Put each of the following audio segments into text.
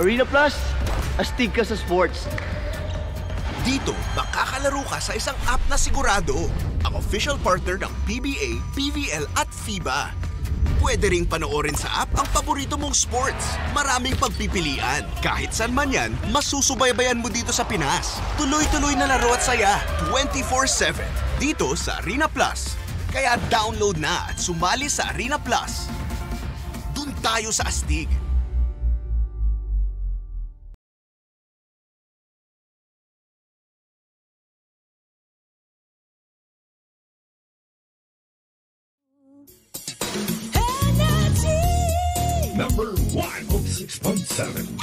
Arena Plus, astig ka sa sports. Dito, makakalaro ka sa isang app na sigurado. Ang official partner ng PBA, PVL at FIBA. Pwede ring panoorin sa app ang paborito mong sports. Maraming pagpipilian. Kahit saan man yan, masusubaybayan mo dito sa Pinas. Tuloy-tuloy na laro at saya, 24/7. Dito sa Arena Plus. Kaya download na at sumali sa Arena Plus. Dun tayo sa astig. Number 106.7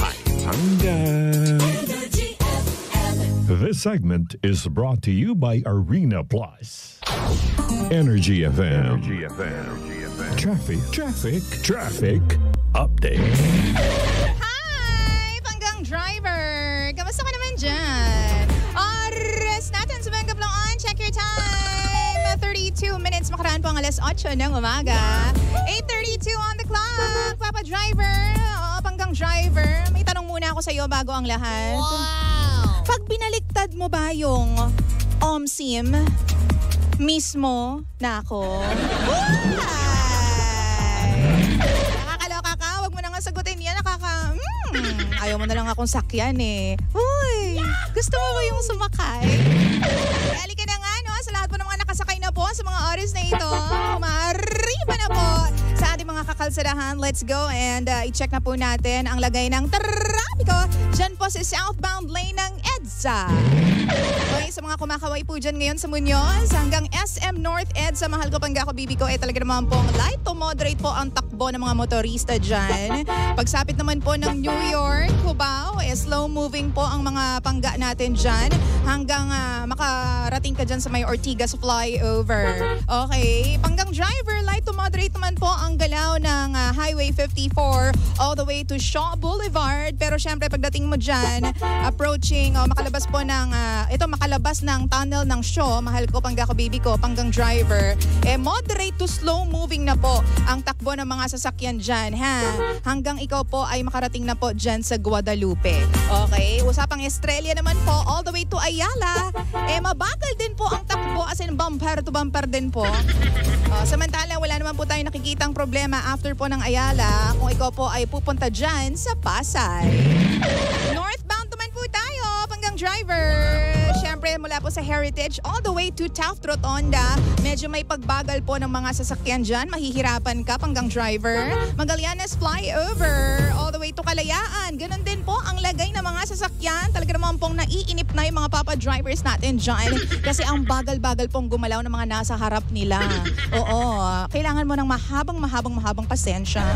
Hi, Hanggang. This segment is brought to you by Arena Plus. Energy FM. Traffic update. Hi, Panggang Driver! Kamusta ka naman dyan? Oras natin sa Bangka Blanc. Check your time. 32 minutes makaraan po ang alas 8 ng umaga. 8:32 on the clock. Papa Driver, Panggang Driver, may tanong muna ako sa iyo bago ang lahat. Wow! Pag binaliktad mo ba yung OMSIM mismo na ako? Nakakaloka ka, wag mo na nga sagutin yan. Ayaw mo na lang akong sakyan eh. Uy, gusto mo ba yung sumakay? Halika na nga, no? Sa lahat po ng mga nakasakay na po sa mga oras na ito, mariba na po sa ating mga kakalsadahan. Let's go and i-check na po natin ang lagay ng trapiko dyan po sa southbound lane ng EDSA. Okay, sa mga kumakaway po dyan ngayon sa Muñoz, hanggang SM North EDSA, mahal ko Panggako Bibi ko, talaga naman pong light to moderate po ang takbo ng mga motorista dyan. Pagsapit naman po ng New York, Cubao, slow moving po ang mga pangga natin dyan hanggang makarating ka dyan sa may Ortigas flyover. Okay, Panggang Driver, light to moderate naman po ang galaw ng Highway 54 all the way to Shaw Boulevard. Pero syempre pagdating mo dyan, approaching, makalabas po ng, makalabas ng tunnel ng Shaw, mahal ko Panggako Bibi ko, Panggang Driver, moderate to slow moving na po ang takbo ng mga sasakyan dyan, ha? Hanggang ikaw po ay makarating na po dyan sa Guadalupe. Okay, usapang Estrella naman po, all the way to Ayala, mabagal din po ang takbo, as in bumper to bumper din po. Samantala, wala naman po tayong nakikitang problema after po ng Ayala kung ikaw po ay pupunta dyan sa Pasay. Northbound naman po tayo, Panggang Driver. Siyempre, mula po sa Heritage all the way to Taft Rotonda, medyo may pagbagal po ng mga sasakyan dyan. Mahihirapan ka, Panggang Driver. Magallanes Flyover all the way to Kalayaan. Ganon din po ang lagay ng mga sasakyan. Talaga naman pong naiinip na yung mga Papa Drivers natin dyan kasi ang bagal-bagal pong gumalaw ng mga nasa harap nila. Oo, kailangan mo ng mahabang pasensya.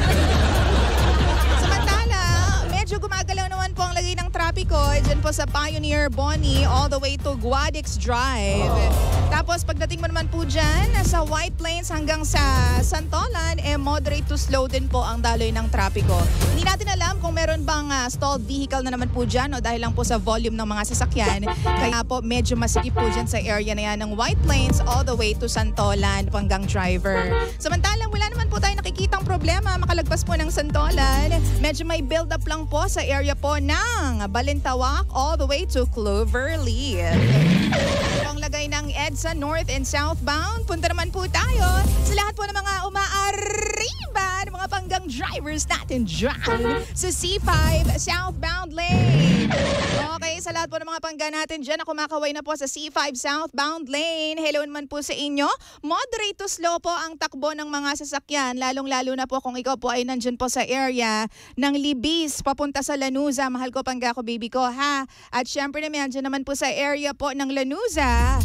Samantala, medyo gumagalaw naman po ang lagay ng trapiko dyan po sa Pioneer Bonnie all the way to Guadix Drive. Tapos pagdating mo naman po dyan sa White Plains hanggang sa Santolan, moderate to slow din po ang daloy ng trapiko. Hindi natin alam kung meron bang stalled vehicle na naman po dyan o dahil lang po sa volume ng mga sasakyan. Kaya po medyo masikip po dyan sa area na yan ng White Plains all the way to Santolan, Panggang Driver. Samantalang wala naman po tayo nakikitang problema makalagpas po ng Santolan. Medyo may build up lang po sa area po ng Balintawak all the way to Cloverleaf. Ang lagay ng EDSA North and Southbound, punta naman po tayo sa lahat po ng mga umaariba ng mga Panggang Drivers natin dyan sa C5 Southbound Lane. Okay, sa lahat po ng mga pangga natin dyan na kumakaway na po sa C5 Southbound Lane, hello naman po sa inyo. Moderate to slow po ang takbo ng mga sasakyan, lalong-lalo na po kung ikaw po ay nandyan po sa area ng Libis, papunta sa Lanuza, mahal ko Panggako Bibi ko, ha? At syempre naman, dyan naman po sa area po ng Lanuza,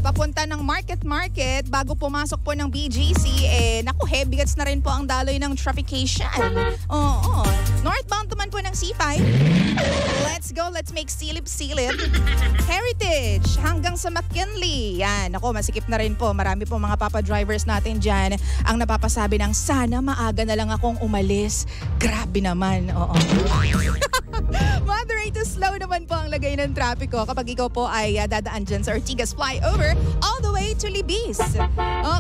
papunta ng Market bago pumasok po ng BGC, naku, heavy gets na rin po ang daloy ng traffication. Oo. Northbound naman po ng C5. Let's go, let's make silip-silip. Heritage hanggang sa McKinley. Yan, naku, masikip na rin po. Marami po mga Papa Drivers natin dyan ang napapasabi ng sana maaga na lang akong umalis. Grabe naman, oo. Moderate to slow naman po ang lagay ng trapiko kapag ikaw po ay dadaan dyan sa Ortigas Flyover all the way to Libis.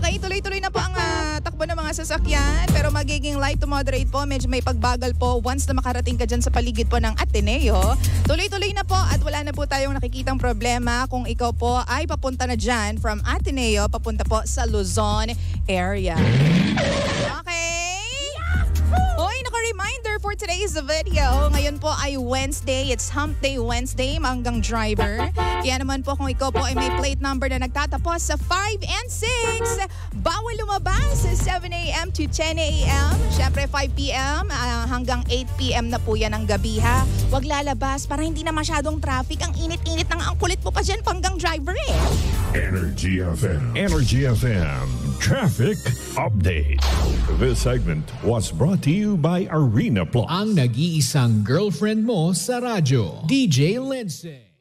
Okay, tuloy-tuloy na po ang takbo ng mga sasakyan pero magiging light to moderate po. Medyo may pagbagal po once na makarating ka dyan sa paligid po ng Ateneo. Tuloy-tuloy na po at wala na po tayong nakikitang problema kung ikaw po ay papunta na dyan from Ateneo papunta po sa Luzon area. Okay? Hoy, naka-reminder for today's video. Ngayon po ay Wednesday. It's Hump Day Wednesday, manggang driver. Kaya naman po kung ikaw po ay may plate number na nagtatapos sa 5 and 6, bawal lumabas sa 7 a.m. to 10 a.m. Siyempre 5 p.m. Hanggang 8 p.m. na po yan ang gabi ha. Huwag lalabas para hindi na masyadong traffic. Ang init-init ng ang kulit mo pa dyan panggang driver eh. Energy FM. Energy FM. Traffic Update. This segment was brought to you by Arena Plus. Ang nag-iisang girlfriend mo sa radyo, DJ Lindsay.